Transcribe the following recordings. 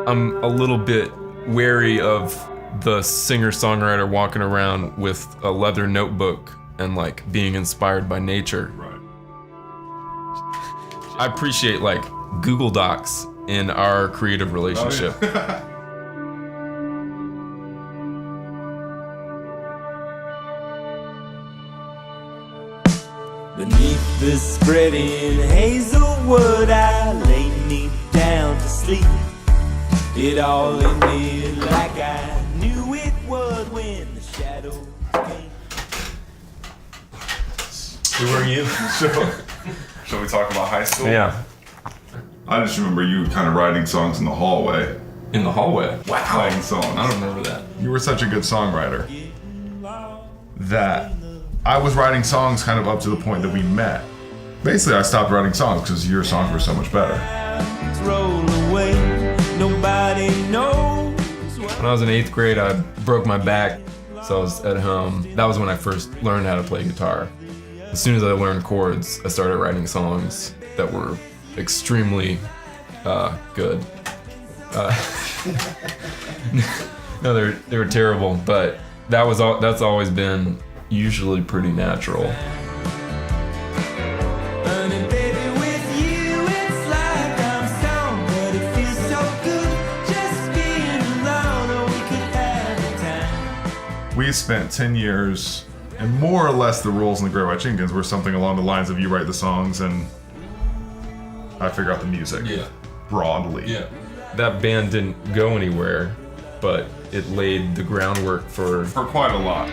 I'm a little bit wary of the singer-songwriter walking around with a leather notebook and like being inspired by nature. Right. I appreciate like Google Docs in our creative relationship. Oh, yeah. Beneath the spreading hazelwood, I lay me down to sleep. It all ended like I knew it would when the shadow came. Who are you? Shall we talk about high school? Yeah. I just remember you kind of writing songs in the hallway. In the hallway. Wow. Playing songs. I don't remember that. You were such a good songwriter that I was writing songs kind of up to the point that we met. Basically, I stopped writing songs because your songs were so much better. Roll away, nobody knows. When I was in 8th grade, I broke my back, so I was at home. That was when I first learned how to play guitar. As soon as I learned chords, I started writing songs that were extremely good. No, they were terrible, but that's always been usually pretty natural. And baby, with you, it's like I'm stoned, but it feels so good just being alone. Oh, we could have a time. We spent 10 years, and more or less the rules in the Great White Jenkins were something along the lines of you write the songs and I figure out the music. Yeah. Broadly. Yeah. That band didn't go anywhere, but it laid the groundwork for quite a lot.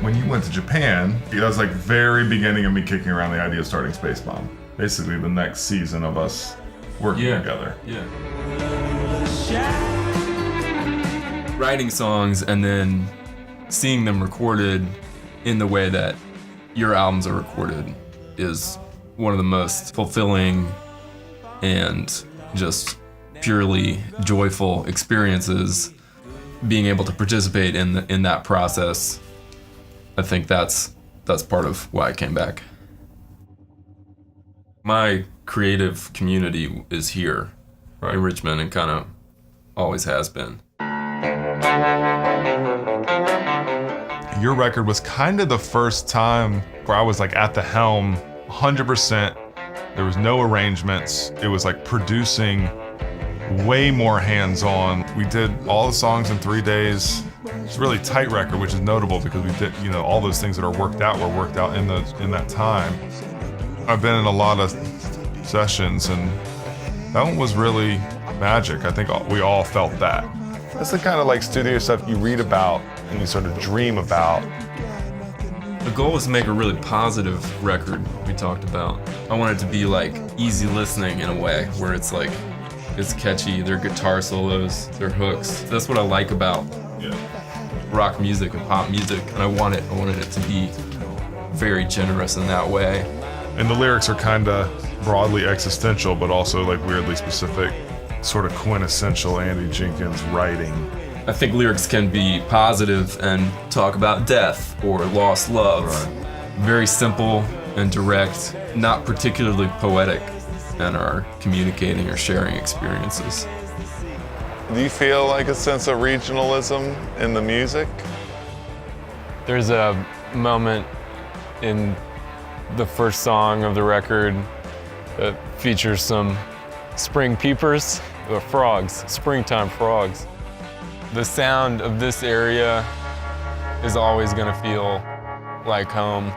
When you went to Japan, that was like very beginning of me kicking around the idea of starting Spacebomb. Basically the next season of us working together. Yeah. Writing songs and then seeing them recorded in the way that your albums are recorded is one of the most fulfilling and just purely joyful experiences. Being able to participate in that process, I think that's part of why I came back. My creative community is here in Richmond and kind of always has been. Your record was kind of the first time where I was like at the helm 100%. There was no arrangements. It was like producing way more hands-on. We did all the songs in 3 days. It's a really tight record, which is notable because we did, all those things that are worked out were worked out in that time. I've been in a lot of sessions and that one was really magic. I think we all felt that. That's the kind of like studio stuff you read about and you sort of dream about. The goal was to make a really positive record we talked about. I wanted it to be like easy listening in a way where it's like, it's catchy, their guitar solos, their hooks. That's what I like about rock music and pop music, and I wanted it to be very generous in that way. And the lyrics are kind of broadly existential, but also like weirdly specific, sort of quintessential Andy Jenkins writing. I think lyrics can be positive and talk about death or lost love. Right. Very simple and direct, not particularly poetic, and are communicating or sharing experiences. Do you feel like a sense of regionalism in the music? There's a moment in the first song of the record that features some spring peepers, the frogs, springtime frogs. The sound of this area is always gonna feel like home.